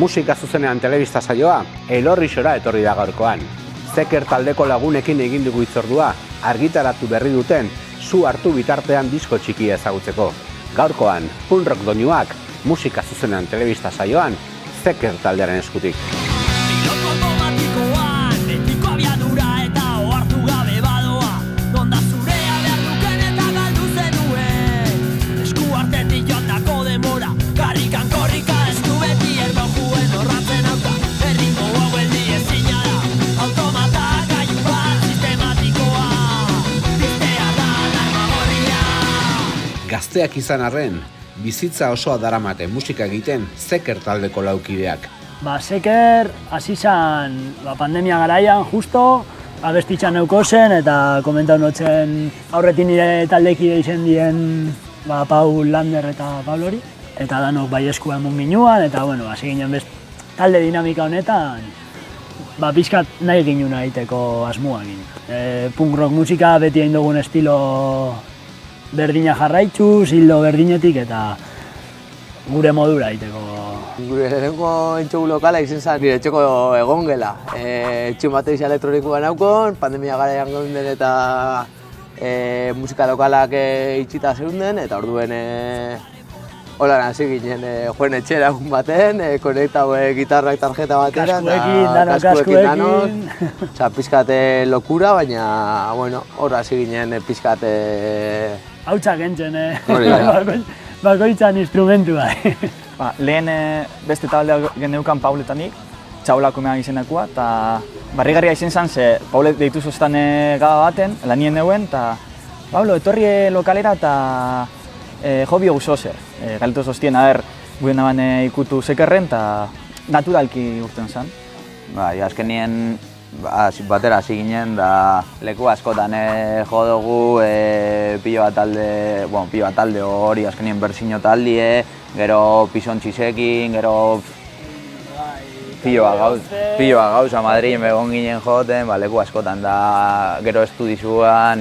Musika zuzenean telebista saioa Elorrixora etorri da gaurkoan. Zeker taldeko lagunekin egin dugu hitzordua, argitaratu berri duten Zu hartu bitartean disko txikia ezagutzeko. Gaurkoan, punk rock doinuak musika zuzenean telebista saioan Zeker taldearen eskutik. Gazteak izan arren, bizitza osoa daramate musika egiten Zeker taldeko laukideak. Zeker hasi zan pandemia garaian justo, abestitzan neuko zen eta komentau notzen aurretin nire taldekide izen dien Paul Lander eta Paul hori. Eta danok bai eskua emun ginuan eta hasi ginen talde dinamika honetan pixkat nahi ginen egiteko asmoa ginen. Punk rock musika beti egin dugun estilo berdina jarraitzu, zildo berdinetik eta gure modura egiteko. Gure lehenengo entxogu lokala izan zen nire etxeko egongela. Etxun bateiz elektronikoa naukon, pandemia garaian geunden eta musika lokalak itxita zeunden eta orduen holan hasi ginen joen etxera egun baten, konektau gitarrak tarjeta batera eta kaskuekin danok. Pizkat lokura, baina hor hasi ginen pizkat hautsak entzen, bakoitzan instrumentu bai. Lehen beste taldea geneukan Pauletanik, txaulako mehan izenakua, eta barrigarria izen zen, ze Paulet deitu zoztan gaba baten, lanien neuen, eta Paulo, etorri lokalera eta jo biogu zozer. Galetu zoztien, gure naban ikutu Zekerren, eta naturalki urten zen. Azkenien batera hasi ginen, da leku askotan jo dugu pilo bat talde hori, azkenien berzino taldie, gero pisontxisekin, gero piloa gauza Madrid egon ginen joten, leku askotan da gero estudizuan,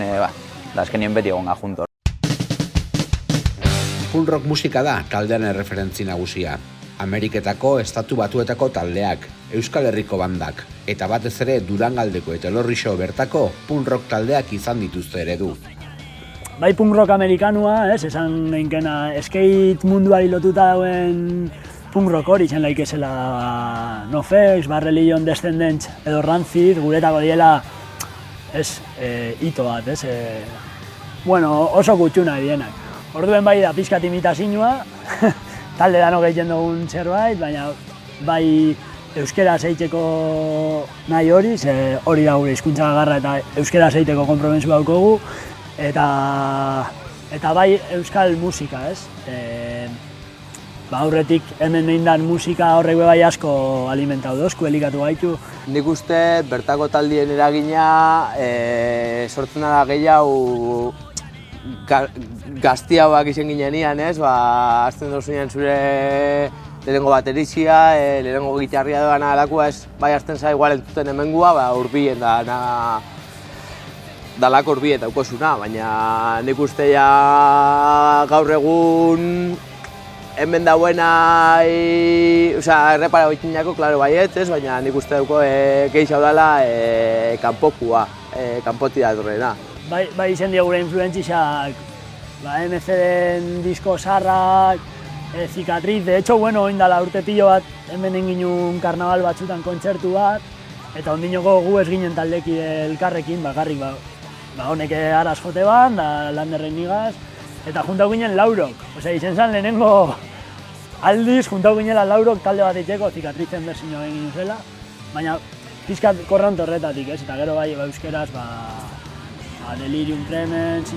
da azkenien beti egon gajuntor. Punk rock musika da taldean erreferentzi nagusia. Ameriketako, Estatu Batuetako taldeak, Euskal Herriko bandak, eta batez ere Durangaldeko eta Elorrixo bertako punk rock taldeak izan dituzte eredu. Bai punk rock amerikanua, esan gainkena skate munduari lotuta dauen punk rock hori izan laikezela NoFX, Bad Religion, Descendents edo Rancid, guretako diela hito bat, oso gutxuna dienak. Orduen bai da pixkat imitazioa, talde danok egiten dugun zerbait, baina bai euskera egiteko nahi hori, ze hori da gure hizkuntza gagarra eta euskera egiteko konpromiso daukagu, eta bai euskal musika, aurretik hemen eindan musika horrek bai asko alimentatu dozku, elikatu gaitu. Nik uste bertako taldien eragina sortzen da gehiago gaztiagoak izen ginean, azten dozunean zure lehenengo baterizia, lehenengo gitarria doana alakua, bai azten za igual entzuten hemengua, urbien dalako urbien daukosuna, baina nik uste gaur egun hemen dauena, errepara goitinako, klaro baiet, baina nik uste dauko gehiago dela kanpokua, kanpoti datorrena. Bai izen dira gure influentzizak, MCD-en disko sarrak, Cicatriz, de hecho, oindala urte pilo bat hemen enginun karnaval batzutan kontzertu bat, eta ondinoko gu ez ginen taldeki elkarrekin, bakarrik honek araz jote ban, da Landerren nigaz, eta juntau ginen laurok. Izen zen lehenengo aldiz, juntau ginela laurok talde bat itxeko, Cicatrizen berzino egin zela, baina pizkat korrant horretatik, eta gero bai euskeraz, Delirium Tremens,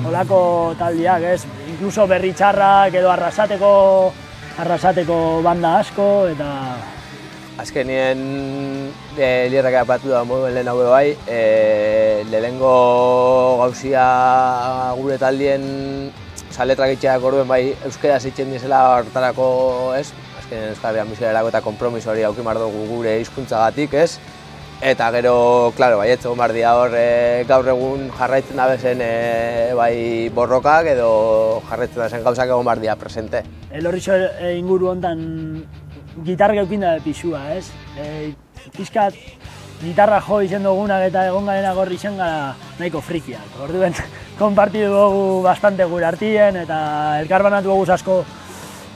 holako taldiak, inkluso berri txarrak edo arrasateko banda asko, eta... Azkenien lirrak apatu da moduen lehen hau bai, lehenengo gauzia gure taldien letrak itxeak orduen bai euskera zeitzen dizela hartarako, azkenien Euskal Herrian bizilerako eta konpromiso hori aukimar dugu gure hizkuntzagatik, Eta gero, klaro, baietz egon behar dira hor gaur egun jarraitzen da bezen bai borrokak edo jarraitzen da zen gauzak egon behar dira presente. Elorrixo inguru honetan gitarra eukinda pisua, ez? Pizkat gitarra jo izen dugunak eta egon garenak horri izen gara nahiko frikiak. Orduen, konpartidu dugu bastante gure artien eta elkarbanatu dugu asko,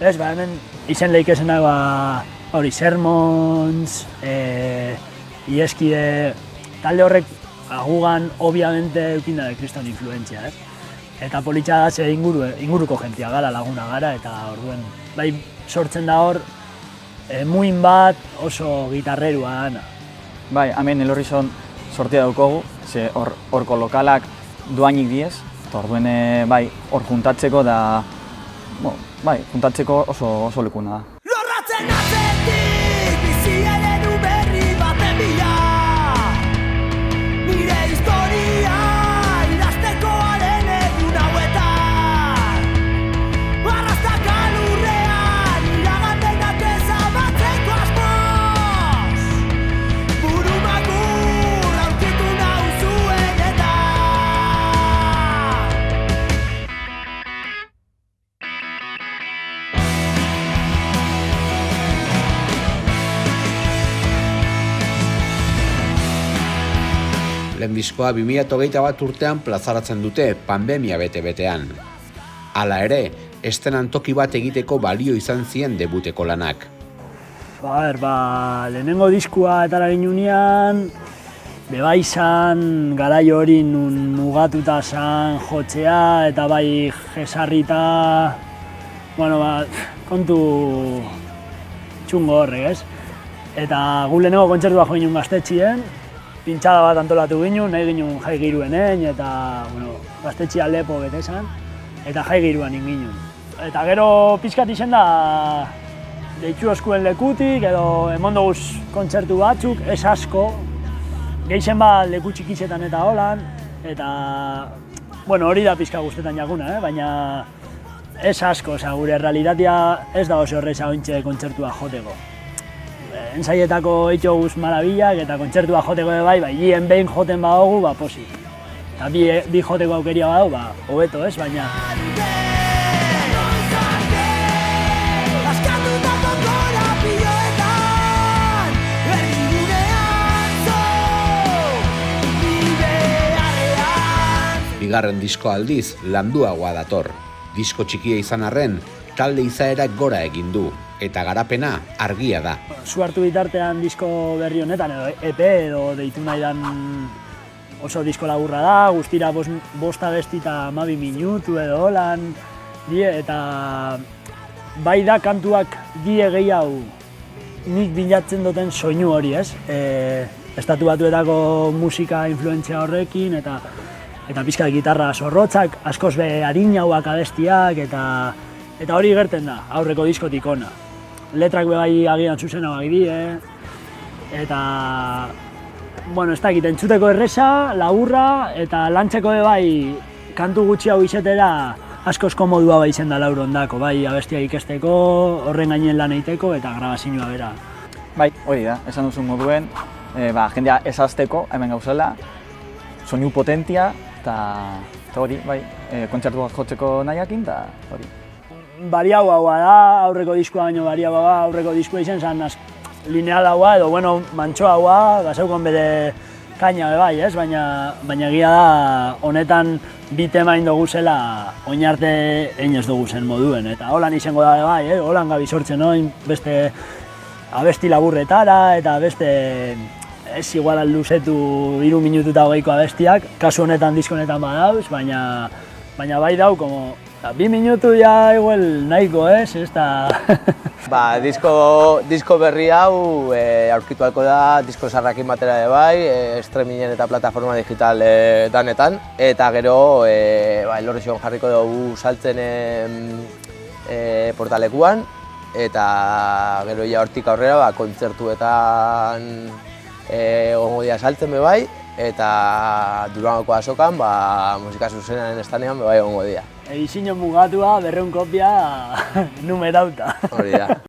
ez, hemen izen leikesenak hori Sermons, Ieskide, talde horrek agugan, obviamente, eukinda de kriston influentzia, ez? Eta politxa da ze inguruko jentia gara, laguna gara, eta orduen, bai sortzen da hor, muin bat oso gitarrerua dana. Bai, hemen Elorrizon sortia daukogu, ze horko lokalak doainik diez, eta orduen bai, hor juntatzeko da, bai, juntatzeko oso lekuna da. Lorratzen atzetik, bizi eredu berri baten bila. Nire historia idaztekoaren egun hauetan. Arrastaka lurrean, iragandenak ezabatzeko asmoz. Burumakur aurkitu nauzuenetan. Lehen diskoa 2021 urtean plazaratzen dute pandemia bete-betean. Hala ere, estenan toki bat egiteko balio izan zien debuteko lanak. Lehenengo diskua eta lagin unean, beba izan garai hori nun mugatuta zan jotzea eta bai jesarrita, kontu txungo horrek, ez? Eta gu lehenengo kontzertua jo ginen gaztetxien, pintxada bat antolatu ginen, nahi ginen jai giruenen, eta gaztetxia lepo bete zan, eta jai giruan inginen. Eta gero pizkat izen da, deitu oskuen lekutik, edo emon doguz kontzertu batzuk, ez asko, gehien bat leku txikitzetan eta holan, eta hori da pizka guztetan jakuna, baina ez asko, gure realitatea ez da oso horreza ointxe kontzertua joteko. Ensaietako eitxo guz marabillak eta kontzertua joteko bai, hien behin joten badugu, posi. Eta bi joteko aukeria badu, hobeto ez, baina... Bigarren disko aldiz, landuagoa dator. Disko txikia izan arren, talde izaerak gora egin du, eta garapena argia da. Zu hartu bitartean disko berri honetan, edo EP edo deitu nahi dan oso disko laburra da, guztira bosta besti eta 12 minutu edo holan, eta bai da kantuak die gehiago nik bilatzen duten soinu hori, ez? Estatu Batuetako musika influentzia horrekin, eta pizka gitarra zorrotzak, askoz be adinauak abestiak, eta hori gerten da, aurreko diskotik ona. Letrak be bai agian zuzenagoak die, eta ez dakit, entzuteko erresa, laburra, eta lantzeko be bai kantu gutxi hau izetera askoz komodua bai izen da laur ondako, bai abestiak ikesteko, horren gainen lan egiteko eta grabazioa bera. Bai, hori da, esan duzun moduen, jendea ezazteko hemen gauzela, soinu potentia, eta hori, bai, kontzertu bat jotzeko nahiakin, eta hori. Bariago haua da, aurreko diskoa baino bariago da, aurreko diskoa izan zen lineal haua, edo mantxo haua, gazeukon bere kaina be bai, ez? Baina egia da, honetan bi tema indogu zela oinarte einez dugu zen moduen, eta holan izango da be bai, holan gabi sortzen oin, beste abesti laburretara, eta beste ez igual luzetu 3 minutu eta 20ko abestiak, kasu honetan, disko honetan badauz, baina bai dau, 2 minutu ja igual nahiko, ez? Disko berri hau aurkitu ahalko da, disko zarrakin batera de bai, streamingen eta plataforma digital danetan, eta gero Elorrizon jarriko dugu saltzen portalekuan, eta gero ja hortik aurrera kontzertuetan egongo dira saltzen be bai, eta Durangoko azokan musika zuzenaren estanean be bai egongo dira. Edizio mugatua, 200 kopia numerauta. Hori da.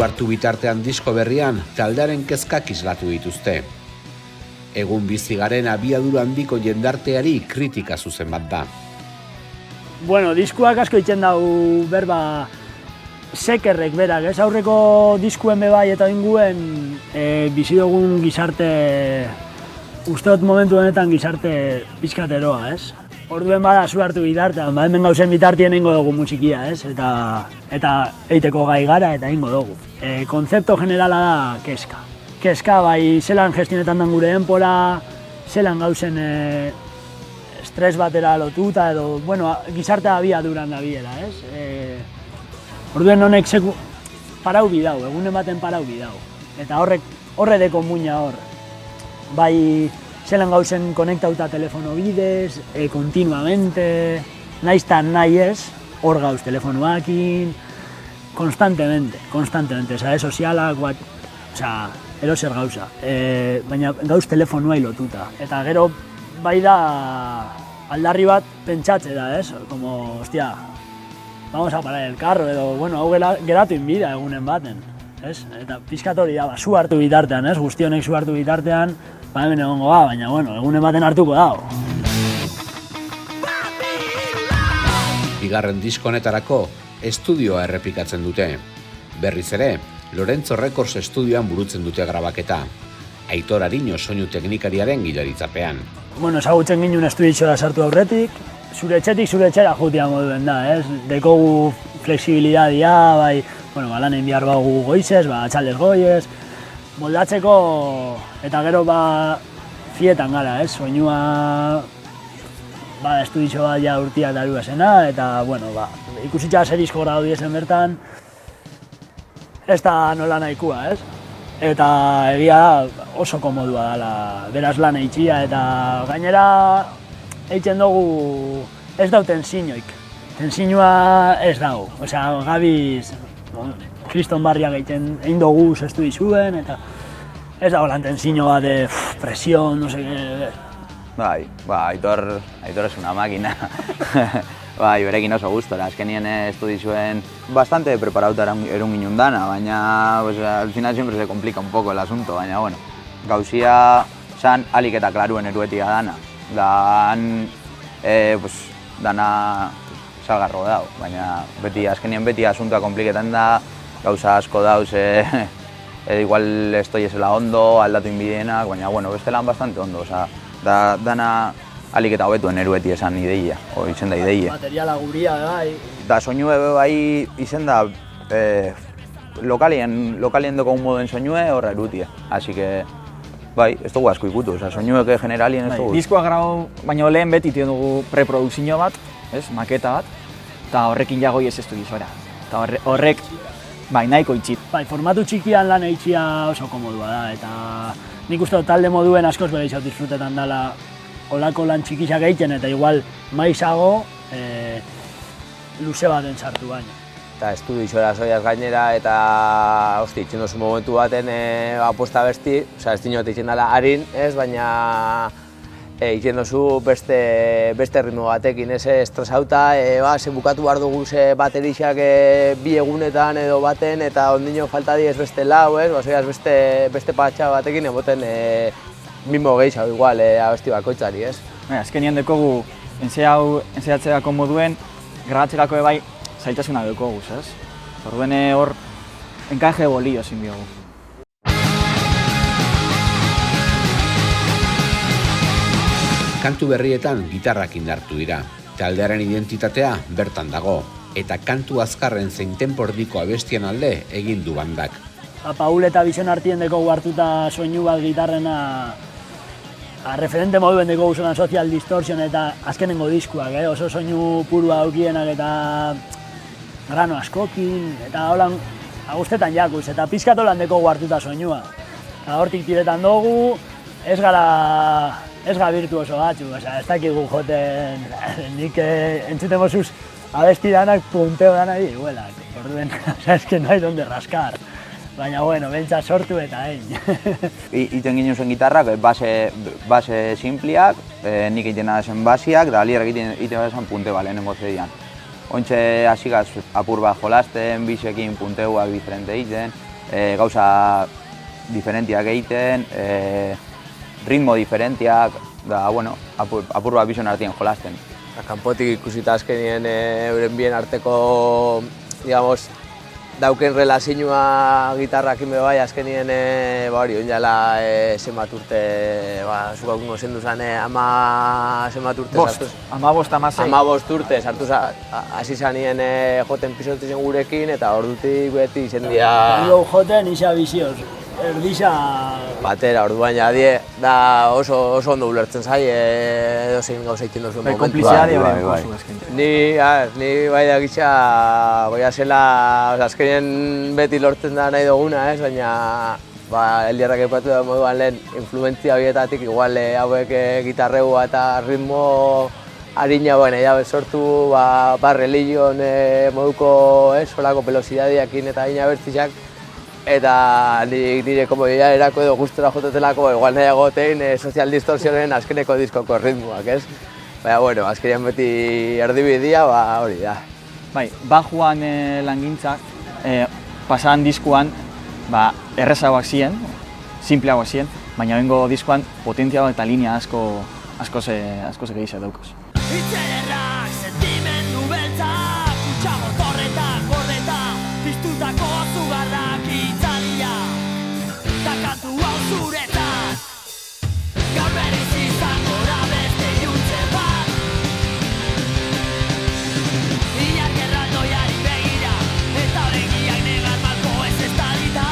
Su hartu bitartean disko berrian taldearen kezkak islatu dituzte. Egun bizi garen abiadura handiko jendarteari kritika zuzen bat da. Bueno, diskuak asko itzen dau berba sekerrek berak, ez? Aurreko diskuen bebai eta inguen bizi dugun gizarte, usteot momentu honetan gizarte pizkateroa, ez? Orduen bada zu hartu bitartean, hemen gauzen bitartien eingo dugu musikia, ez? Eta eiteko gai gara eta eingo dugu. Konzepto generala da kezka. Kezka bai zelan gestionetan dan gure denpora, zelan gauzen estres batera lotuta edo, bueno, gizartea abiaduran dabiela, ez? Orduen honek parau bidau, egunen baten parau bidau. Eta horre deko muina hor. Bai zelan gauzen konektauta telefono bidez, kontinuamente, naiztan nahi ez, hor gauz telefonoakin, konstantemente, sare sozialak, ero zer gauza, baina gauz telefonoa lotuta. Eta gero bai da aldarri bat pentsatze da, ez? Como, hostia, vamos a parar el carro, edo, bueno, hau geratu inbida egunen baten, ez? Eta pizkat hori da, zu hartu bitartean, ez? Guzti honek zu hartu bitartean, hemen egongo da, baina, bueno, egunen baten hartuko dago. Bigarren disko honetarako estudioa errepikatzen dute. Berriz ere, Lorenzo Records estudioan burutzen dute grabaketa. Aitor Ariño soinu teknikariaren gidaritzapean. Bueno, ezagutzen ginen estudiotxora sartu aurretik, zure etxetik zure etxera jutia moduen da, ez? Dekogu flexibilidadia, bai, bueno, lanen bihar bagu goizez, atxaldez goiez, moldatzeko, eta gero fietan gara, ez? Soinua, estudiotxo bat ja urtia eta esena, eta, bueno, ikusitza zer disko gradu diezen bertan, ez da nola nahikua, ez? Eta egia da oso komodua dela, beraz lan eitxia, eta gainera eitzen dugu ez dau tensiñoik. Tensiñoa ez dau, osea, gabiz, kriston barriak egin dugu zestu dizuen, eta ez dago lan tensiño bat de presión, no sé qué. Aitor es una máquina. Berekin oso gustora, azkenien estudizuen bastante preparauta erun ginen dana, baina al final siempre se complica un poco el asunto, baina bueno, gauzia zan alik eta klaruen eruetia dana, dana salgarro dau, baina azkenien beti asuntoa kompliketan da, gauza asko dauz, igual esto esela ondo, aldatu inbidienak, baina bueno, beste lan bastante ondo, dana alik eta hobetuen erueti esan ideia, izen da ideia. Materiala guria, bai. Da soinue bai izen da lokalien doko un moden soinue horra erutia. Así que, bai, ez dugu asko ikutu, soinuek generalien ez dugu. Diskoa grau baino lehen beti tio dugu preprodukzio bat, maketa bat, eta horrekin jagoi ez estudizora. Eta horrek, nahiko itxit. Formatu txikian lan eitxia oso komodua da, eta nik uste talde moduen askoz bere izau disfrutetan dela olako lan txikixak egiten eta igual maizago luze baten sartu baina. Eta estudizora zoiaz gainera eta itxen dozu momentu baten aposta besti, ez dinot itxen dela harin, baina itxen dozu beste ritmo batekin, estresauta, ze bukatu behar dugu baterixak bi egunetan edo baten eta ondino falta diez beste lau, zoiaz beste patxa batekin emoten mismo gehiago igual abesti bakoitzari, ez? Azkenien dekogu enseatzerako moduen, grabatzerako bai zaitasuna dekogu, ez? Orduen hor enkaje bolio zin diogu. Kantu berrietan gitarrak indartu dira. Taldearen identitatea bertan dago, eta kantu azkarren zein tenpordiko abestien alde egin du bandak. Paul eta Bizon artien dekogu hartuta soinu bat gitarrena referente moduen dekogu zonan Social Distortion eta azkenengo diskuak, oso soinu purua aukienak eta grano askokin, eta holan guztetan jakuz, eta pizkat holan dekogu hartuta soinua. Eta hortik tiretan dugu, ez ga virtuoso batzu, ez dakigu joten, nik entzuten mozuz abesti danak punteo dana diguelak, orduen, ez que no hay donde rascar. Baina, bueno, bentsa sortu eta egin. Iten ginen zuen gitarrak, base simpliak, nik egiten zen basiak, da liarrak egiten zen punte lehenengo zedian. Ointxe hasigaz apur bat jolasten, bisekin punteuak diferente egiten, gauza diferentiak egiten, ritmo diferentiak, da, bueno, apur bat bizon artien jolasten. Kanpotik ikusita azkenien euren bien arteko, digamos, dauken relazioa gitarrakin bai azkenien hori oinala zenbat urte, zukak ungo zendu zen, 10 urte sartu. 15 urte sartu hasi zanien joten pisontzen gurekin eta ordutik beti izen dira... Gau joten isa bizioz, erdisa... Batera, orduan jadie, da oso ondo ulertzen zai, edozein gauza egiten duzuen momentu. Konpliziari hori dugu azken. Ni bai da gitza, goia zela, azkenien beti lortzen da nahi duguna, baina Eldiarrak aipatu da moduan lehen influentzia horietatik, igual hauek gitarreua eta ritmo harina nahi dabe sortu, religion moduko solako velocidadiakin eta harina bertziak, eta nire komodidea erako edo gustora jotetelako, igual nahiago tein Social Distortionen azkeneko diskoko ritmoak, ez? Baina, bueno, azkenean beti erdibidia, hori da. Bai, bajuan langintzak, pasadan diskuan, errezagoak ziren, simpleagoak ziren, baina bengo diskuan potentziagoak eta linea asko gehiago daukaz. Itzederrak, sentimendu beltzak, kutsa motorretak, gordetak, piztutako zugarrak itzalia, ta kantu hau zuretzat, gaur berriz izango da beste iluntze bat. Ilargi erraldoiari begira, eta horregiak negar malko ez talita.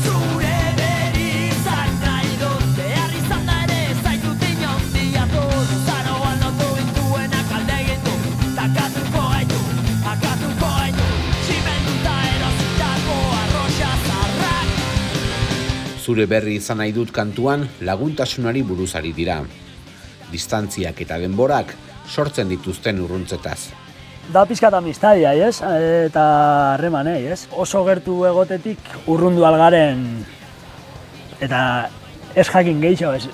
Zure berri izan nahi dut, behar izan da ere zaitut inondia dut. Zaro aldotu intuenak alde egin du, takatuko gaitu, tximenduta erositako arroxa zarrak. Zure berri izan nahi dut kantuan laguntasunari buruz ari dira. Distantziak eta denborak sortzen dituzten urruntzetaz. Da pizkat amistadia, ez? Eta harremanei, ez? Oso gertu egotetik urrundu algaren eta ez jakin gehiago, ez?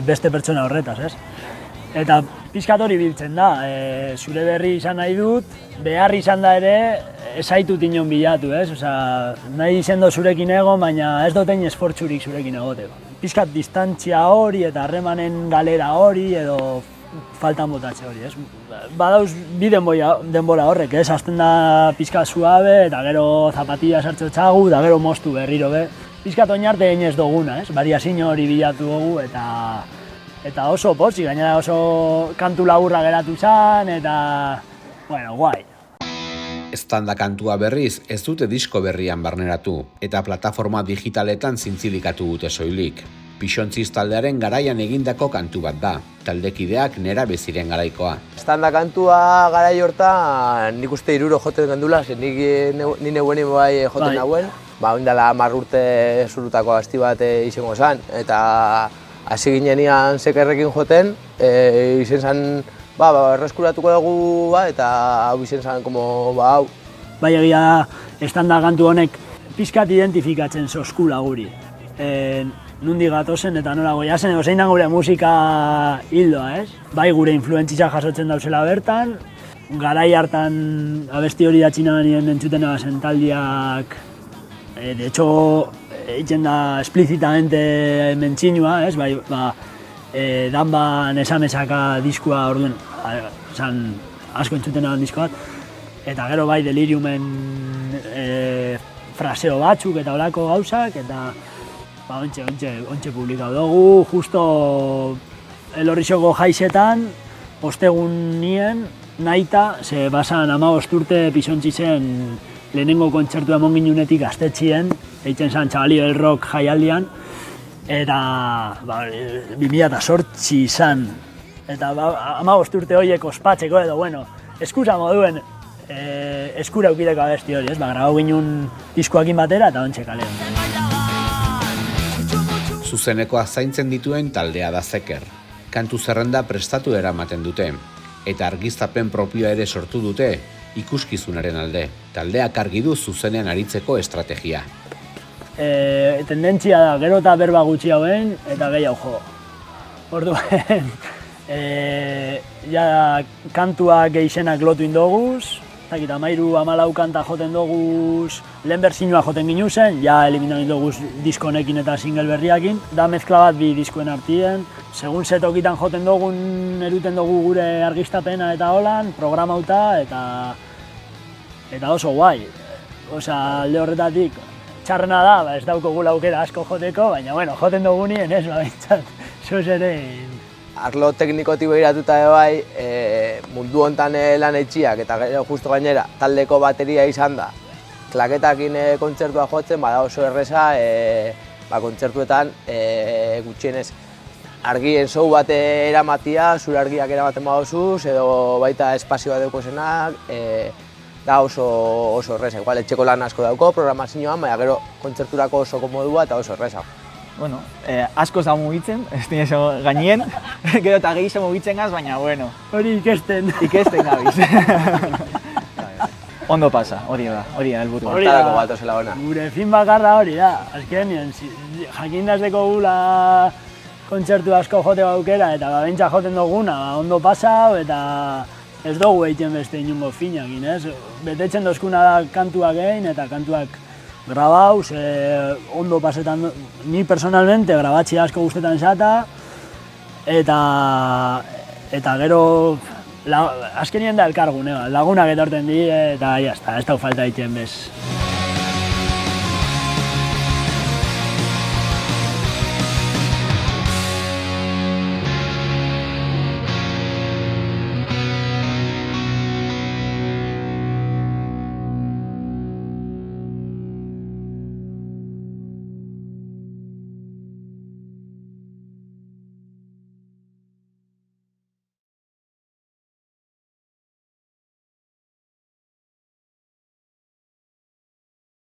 Beste pertsona horretaz, ez? Eta pizkat hori biltzen da, zure berri izan nahi dut, behar izan da ere, ez zaitut inon bilatu, ez? Nahi izendo zurekin egon, baina ez dotein esfortzurik zurekin egoteko. Pizkat distantzia hori eta harremanen galera hori edo faltan botatze hori, ez? Badauz bi denbora horrek, ez? Azten da pizkat suabe eta gero zapatilla sartze txagu eta gero moztu berriro be. Pizkat oinarte egin ez duguna, ez? Variazio hori bilatu dugu eta oso pozik, gainera oso kantu laburra geratu zen eta, bueno, guai. Eztanda kantua berriz ez dute disko berrian barneratu eta plataforma digitaletan zintzilikatu dute soilik. Pixontziz taldearen garaian egindako kantu bat da, taldekideak nerabe ziren garaikoa. Eztanda kantua garai hortan nik uste 3 joten gendula, ni neuenin bai joten nauen. Oindala 10 urte zurutako asti bat izango zen, eta hasi ginenean Zekerrekin joten, izen zen, erreskuratuko dugu, eta hau izen zen, hau. Bai egia da, eztanda kantu honek pizkat identifikatzen zoskula guri. Nundi gatozen eta nola goiazen, edo zein da gure musika hildoa, ez? Bai gure influentzia jasotzen dauzela bertan, garai hartan abesti hori datxina nien entzuten ebazen taldiak, de hecho, egiten da explizitamente mentxinua, ez? Bai, danban esamesaka diskua orduen, asko entzuten eban disko bat, eta gero bai Deliriumen fraseo batzuk eta horako gauzak, eta ontxe publikau dugu, justo Elorrizoko jaizetan, ostegun nien, nahita, ze basan 15 urte Pixontzi zen lehenengo kontzertua emon ginunetik gaztetxien, eitzen zen Txabali del Rock jaialdian, eta 2008 izan, eta 15 urte horiek ospatzeko edo, bueno, eskusa moduen eskura eukideko abesti hori, ez? Grabau ginen diskoakin batera eta ontxe kalean. Zuzenekoa zaintzen dituen taldea da Zeker. Kantu zerrenda prestatu eramaten dute, eta argiztapen propioa ere sortu dute ikuskizunaren alde. Taldeak argi du zuzenean aritzeko estrategia. Tendentzia da, gero eta berba gutxi hauen, eta gehiago jo. Orduen, kantuak izenak lotu indoguz, Zakit, 13-14 kanta joten doguz, lehen berzinua joten ginu zen, ja eliminatu doguz disko honekin eta single berriakin. Da mezkla bat bi diskoen artien. Segun zetokitan joten dogun, eruten dugu gure argistapena eta holan, programauta eta oso guai. Osa, alde horretatik, txarrena da, ez daukogula aukera asko joteko, baina bueno, joten dugunien ez, behintzat, zoz ere. Arlo teknikotik behiratuta bai, mundu hontan lan etxiak eta gero justo gainera taldeko bateria izan da. Klaketakin kontzertua jotzen, bada oso erreza, kontzertuetan gutxienez argien show bat eramatia, zure argiak eramaten badozuz, edo baita espazio bat daukozenak, da oso erreza. Igual etxeko lan asko dauko, programazioan, baina gero kontzerturako oso komodua eta oso erreza. Bueno, asko ez da mugitzen, ez dira eso gainien, gero eta gehiago mugitzen gaz, baina bueno. Hori ikesten. Ikesten gabiz. Ondo pasa, hori da helburua. Hortarako bat ozela ona. Gure fin bakarra hori da, azkenien, jakindazeko gula kontzertu asko jote aukera eta bentsa joten duguna, ondo pasau eta ez dugu egiten beste inungo finakin, ez? Betetzen dozkuna da kantuak egin eta kantuak grabauz, ondo pasetan, ni personalmente grabatzi asko gustetan zata, eta gero azkenien da elkargune, lagunak etorten di eta jazta, ez dau falta egiten bez.